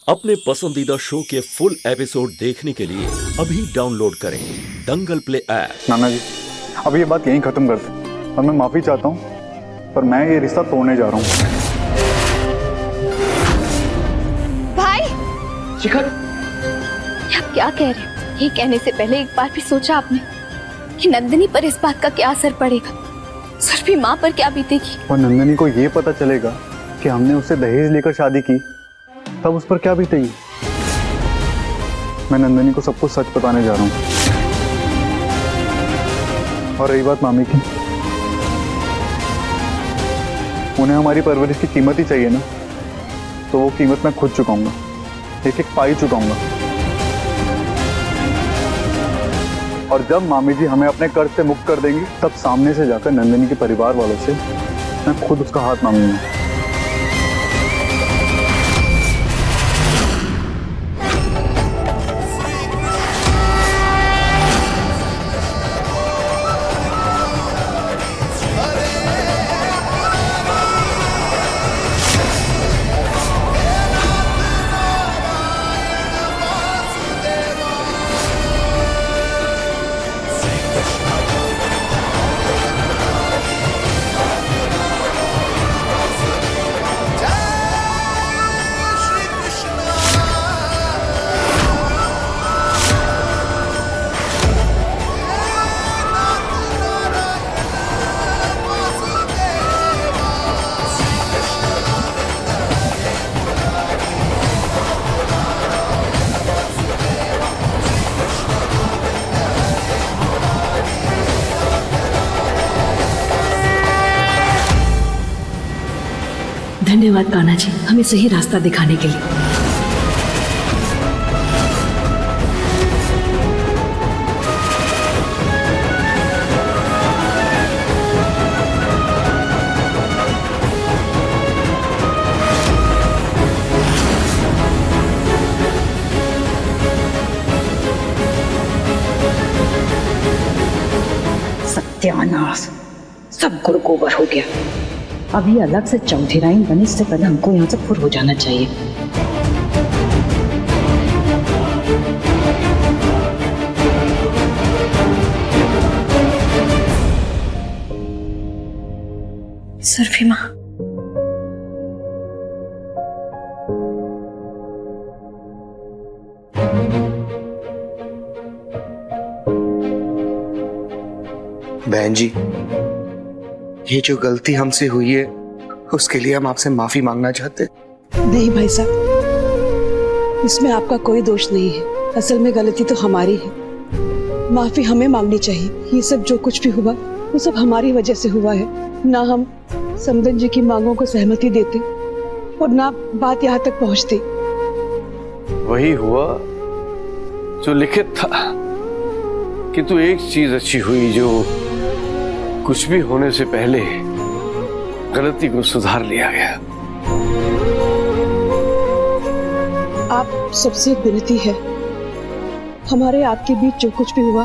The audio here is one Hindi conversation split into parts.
अपने पसंदीदा शो के फुल एपिसोड देखने के लिए अभी डाउनलोड करें दंगल प्ले ऐप। नाना जी, अब ये बात यहीं खत्म करते और मैं माफी चाहता हूँ, पर मैं ये रिश्ता तोड़ने जा रहा हूँ। भाई शिखर, आप क्या कह रहे हैं? ये कहने से पहले एक बार भी सोचा आपने कि नंदिनी पर इस बात का क्या असर पड़ेगा? सुरभि माँ पर क्या बीतेगी? और नंदिनी को ये पता चलेगा कि हमने उससे दहेज लेकर शादी की, तब उस पर क्या बीतेगी? मैं नंदिनी को सब कुछ सच बताने जा रहा हूँ। और रही बात मामी की, उन्हें हमारी परवरिश की कीमत ही चाहिए ना, तो वो कीमत मैं खुद चुकाऊंगा, एक एक पाई चुकाऊंगा। और जब मामी जी हमें अपने कर्ज से मुक्त कर देंगी, तब सामने से जाकर नंदिनी के परिवार वालों से मैं खुद उसका हाथ मांगूंगा। धन्यवाद कान्हा जी, हमें सही रास्ता दिखाने के लिए। सत्यानाश, सब गुड़ गोबर हो गया। अभी अलग से चौथी लाइन बने, इससे पहले हमको यहाँ से फुर हो जाना चाहिए। सुरभि माँ, बहन जी, ये जो गलती हमसे हुई है उसके लिए हम आपसे माफी मांगना चाहते हैं। नहीं भाई साहब, इसमें आपका कोई दोष नहीं है। असल में गलती तो हमारी है, माफी हमें मांगनी चाहिए। ये सब जो कुछ भी हुआ वो सब हमारी वजह से हुआ है। ना हम समदन जी की मांगों को सहमति देते और ना बात यहाँ तक पहुँचती। वही हुआ जो लिखित था, किंतु एक चीज अच्छी हुई, जो कुछ भी होने से पहले गलती को सुधार लिया गया। आप सबसे विनती है, हमारे आपके बीच जो कुछ भी हुआ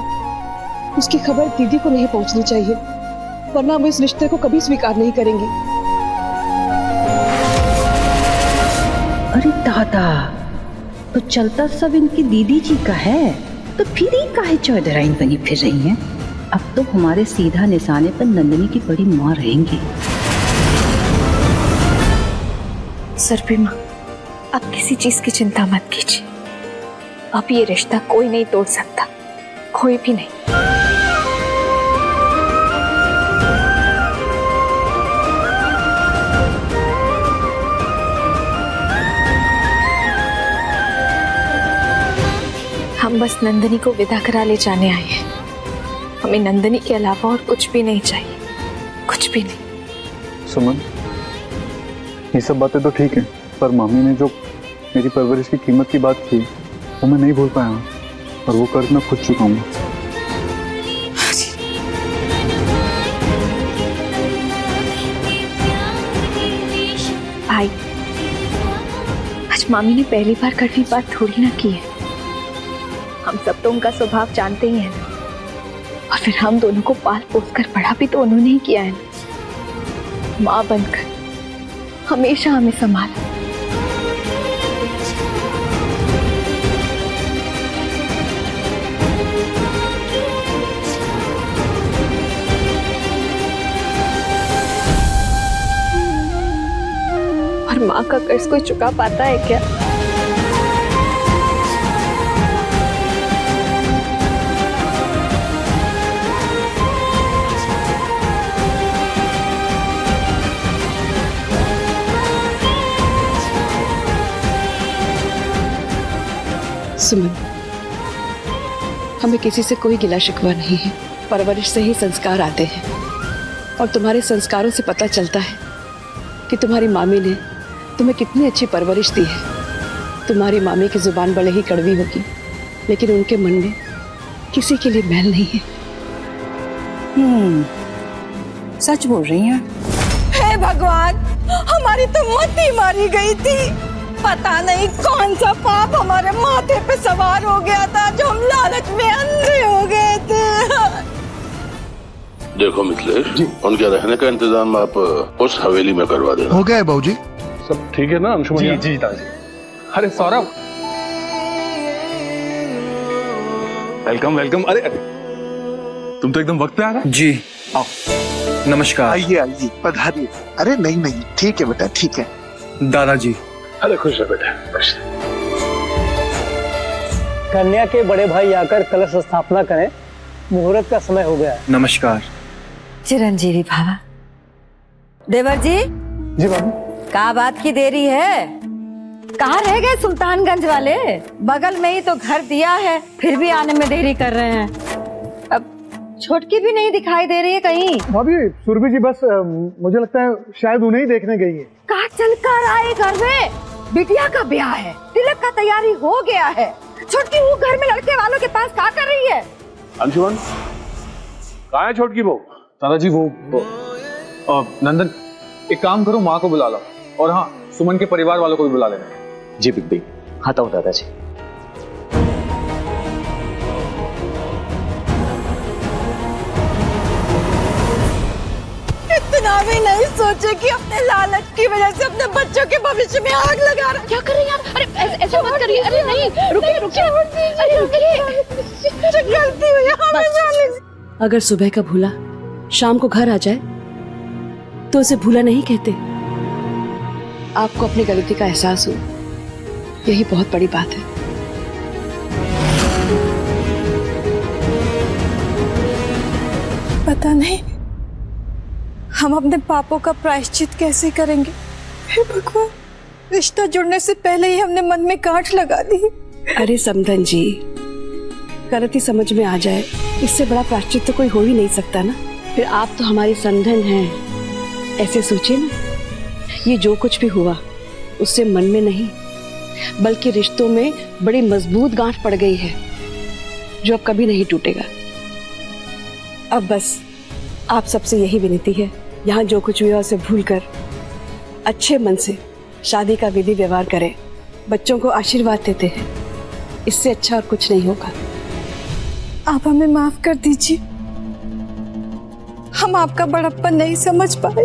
उसकी खबर दीदी को नहीं पहुंचनी चाहिए, वरना हम इस रिश्ते को कभी स्वीकार नहीं करेंगे। अरे दादा, तो चलता सब इनकी दीदी जी का है, तो फिर ही काहे चौधराइन बनी फिर रही हैं? अब तो हमारे सीधा निशाने पर नंदिनी की बड़ी मां रहेंगी। सुरभि माँ, आप किसी चीज की चिंता मत कीजिए। अब ये रिश्ता कोई नहीं तोड़ सकता, कोई भी नहीं। हम बस नंदिनी को विदा करा ले जाने आए हैं। हमें नंदिनी के अलावा और कुछ भी नहीं चाहिए, कुछ भी नहीं। सुमन, ये सब बातें तो ठीक है, पर मामी ने जो मेरी परवरिश की कीमत की बात की वो मैं नहीं भूल पाया हूँ, और वो कर्ज मैं खुद चुकाऊंगा। भाई, आज मामी ने पहली बार कड़वी बात थोड़ी ना की है। हम सब तो उनका स्वभाव जानते ही हैं ना, और फिर हम दोनों को पाल पोस कर बड़ा भी तो उन्होंने ही किया है ना। माँ बनकर हमेशा हमें संभाला। कर्ज कोई चुका पाता है क्या? सुमन, हमें किसी से कोई गिला शिकवा नहीं है। परवरिश से ही संस्कार आते हैं और तुम्हारे संस्कारों से पता चलता है कि तुम्हारी मामी ने तुम्हें कितनी अच्छी परवरिश दी है। तुम्हारी मामी की जुबान भले ही कड़वी होगी, लेकिन उनके मन में किसी के लिए मैल नहीं है। सच बोल रही हैं। हे भगवान, हमारी तो मती मारी गई थी। पता नहीं कौन सा पाप हमारे माथे पे सवार हो गया था जो हम लालच में अंधे हो गए थे। देखो मिथिलेश जी, उनके रहने का इंतजाम आप उस हवेली में करवा देना। हो गया है बाबूजी। सब ठीक है ना अंशुमन? जी जी दादी। अरे सौरभ, वेलकम वेलकम। अरे तुम तो एकदम वक्त पे आ रहा। जी आओ, नमस्कार। आइए आइए, पधारिए। अरे नहीं नहीं, ठीक है बेटा, ठीक है। दादाजी। अरे खुश है बेटा, खुश। कन्या के बड़े भाई आकर कलश स्थापना करें, मुहूर्त का समय हो गया है। नमस्कार। चिरंजीवी भावा। देवर जी। जी बाबू। क्या बात की देरी है? कहाँ रह गए सुल्तानगंज वाले? बगल में ही तो घर दिया है, फिर भी आने में देरी कर रहे हैं। अब छोटकी भी नहीं दिखाई दे रही है कहीं। भाभी, सुरभि जी बस मुझे लगता है शायद उन्हें ही देखने गई है। कहाँ चल कर आए घर में? बिटिया का ब्याह है, तिलक का तैयारी हो गया है। छोटकी वो घर में लड़के वालों के पास क्या कर रही है? अंशुमन, कहाँ है छोटकी बहू? दादाजी वो नंदन, एक काम करो, माँ को बुला लो और हाँ, सुमन के परिवार वालों को भी बुला लेना। जी बिग भाई, आता हूँ दादाजी। इतना भी नहीं सोचे कि अपने लालच की वजह से अपने बच्चों के भविष्य में आग लगा रहा। क्या कर रही हैं आप? अरे ऐसा मत करिए। अरे नहीं, रुकिए रुकिए, अरे रुकिए, गलती हुई हमें। अगर सुबह का भूला शाम को घर आ जाए तो उसे भूला नहीं कहते। आपको अपनी गलती का एहसास हो, यही बहुत बड़ी बात है। पता नहीं हम अपने पापों का प्रायश्चित कैसे करेंगे। हे भगवान, रिश्ता जुड़ने से पहले ही हमने मन में गांठ लगा दी। अरे समधन जी, गलती समझ में आ जाए, इससे बड़ा प्रायश्चित तो कोई हो ही नहीं सकता ना। फिर आप तो हमारी समधन हैं, ऐसे सोचिए ना। ये जो कुछ भी हुआ उससे मन में नहीं, बल्कि रिश्तों में बड़ी मजबूत गांठ पड़ गई है जो अब कभी नहीं टूटेगा। अब बस आप सबसे यही विनती है, यहाँ जो कुछ हुआ उसे भूलकर अच्छे मन से शादी का विधि व्यवहार करें, बच्चों को आशीर्वाद देते हैं। इससे अच्छा और कुछ नहीं होगा। आप हमें माफ कर दीजिए, हम आपका बड़प्पन नहीं समझ पाए।